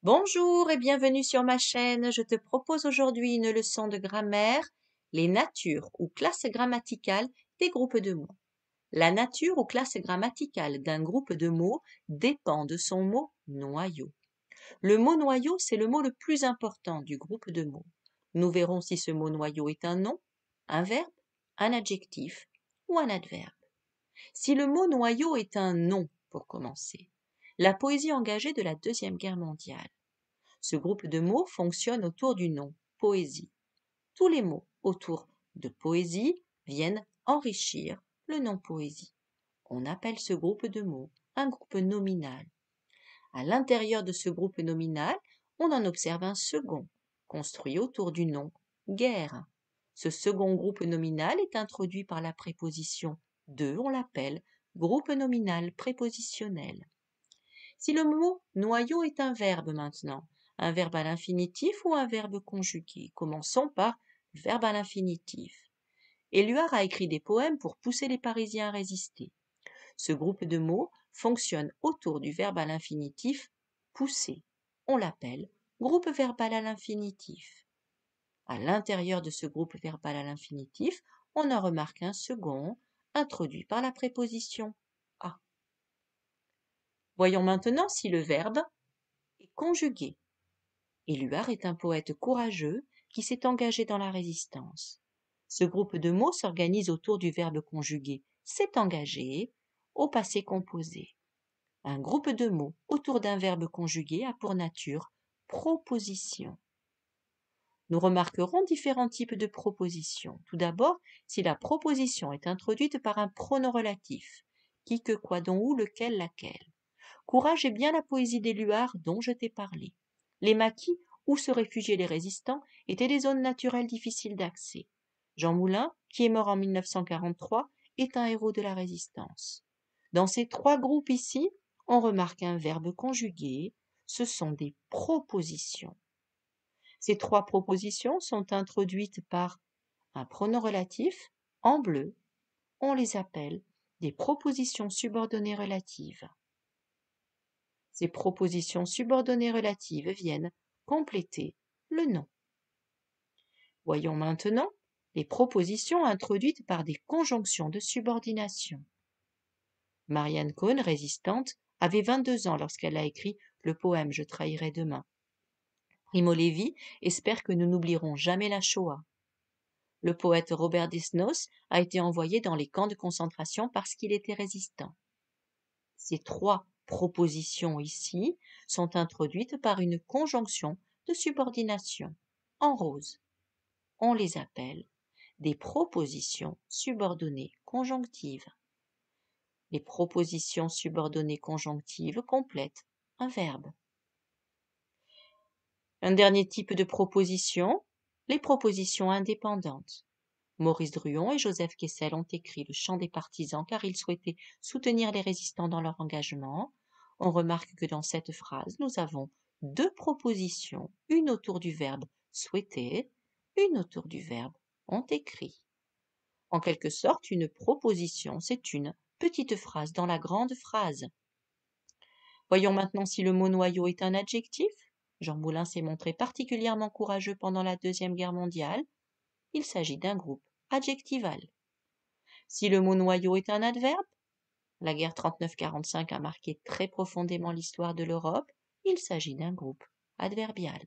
Bonjour et bienvenue sur ma chaîne. Je te propose aujourd'hui une leçon de grammaire, les natures ou classes grammaticales des groupes de mots. La nature ou classe grammaticale d'un groupe de mots dépend de son mot noyau. Le mot noyau, c'est le mot le plus important du groupe de mots. Nous verrons si ce mot noyau est un nom, un verbe, un adjectif ou un adverbe. Si le mot noyau est un nom, pour commencer, la poésie engagée de la Deuxième Guerre mondiale. Ce groupe de mots fonctionne autour du nom poésie. Tous les mots autour de poésie viennent enrichir le nom poésie. On appelle ce groupe de mots un groupe nominal. À l'intérieur de ce groupe nominal, on en observe un second, construit autour du nom guerre. Ce second groupe nominal est introduit par la préposition de, on l'appelle groupe nominal prépositionnel. Si le mot noyau est un verbe maintenant, un verbe à l'infinitif ou un verbe conjugué, commençons par le verbe à l'infinitif. Éluard a écrit des poèmes pour pousser les Parisiens à résister. Ce groupe de mots fonctionne autour du verbe à l'infinitif pousser. On l'appelle groupe verbal à l'infinitif. À l'intérieur de ce groupe verbal à l'infinitif, on en remarque un second, introduit par la préposition à. Voyons maintenant si le verbe est conjugué. Éluard est un poète courageux qui s'est engagé dans la résistance. Ce groupe de mots s'organise autour du verbe conjugué s'est engagé au passé composé. Un groupe de mots autour d'un verbe conjugué a pour nature proposition. Nous remarquerons différents types de propositions. Tout d'abord, si la proposition est introduite par un pronom relatif, qui, que, quoi, dont, où, lequel, laquelle. Courage est bien la poésie d'Éluard dont je t'ai parlé. Les maquis, où se réfugiaient les résistants, étaient des zones naturelles difficiles d'accès. Jean Moulin, qui est mort en 1943, est un héros de la résistance. Dans ces trois groupes ici, on remarque un verbe conjugué, ce sont des propositions. Ces trois propositions sont introduites par un pronom relatif, en bleu, on les appelle des propositions subordonnées relatives. Ces propositions subordonnées relatives viennent compléter le nom. Voyons maintenant les propositions introduites par des conjonctions de subordination. Marianne Cohn, résistante, avait 22 ans lorsqu'elle a écrit le poème « Je trahirai demain ». Primo Levi espère que nous n'oublierons jamais la Shoah. Le poète Robert Desnos a été envoyé dans les camps de concentration parce qu'il était résistant. Ces trois propositions ici sont introduites par une conjonction de subordination en rose. On les appelle des propositions subordonnées conjonctives. Les propositions subordonnées conjonctives complètent un verbe. Un dernier type de proposition, les propositions indépendantes. Maurice Druon et Joseph Kessel ont écrit Le chant des partisans car ils souhaitaient soutenir les résistants dans leur engagement. On remarque que dans cette phrase, nous avons deux propositions, une autour du verbe souhaiter, une autour du verbe ont écrit. En quelque sorte, une proposition, c'est une petite phrase dans la grande phrase. Voyons maintenant si le mot noyau est un adjectif. Jean Moulin s'est montré particulièrement courageux pendant la Deuxième Guerre mondiale. Il s'agit d'un groupe adjectival. Si le mot noyau est un adverbe, la guerre 39-45 a marqué très profondément l'histoire de l'Europe, il s'agit d'un groupe adverbial.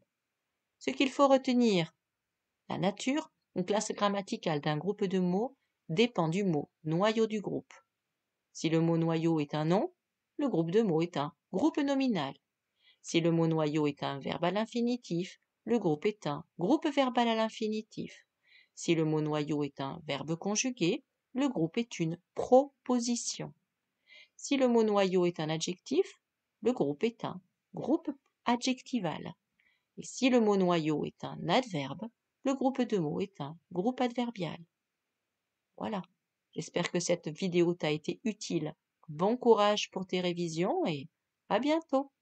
Ce qu'il faut retenir, la nature, une classe grammaticale d'un groupe de mots, dépend du mot noyau du groupe. Si le mot noyau est un nom, le groupe de mots est un groupe nominal. Si le mot noyau est un verbe à l'infinitif, le groupe est un groupe verbal à l'infinitif. Si le mot noyau est un verbe conjugué, le groupe est une proposition. Si le mot noyau est un adjectif, le groupe est un groupe adjectival. Et si le mot noyau est un adverbe, le groupe de mots est un groupe adverbial. Voilà, j'espère que cette vidéo t'a été utile. Bon courage pour tes révisions et à bientôt.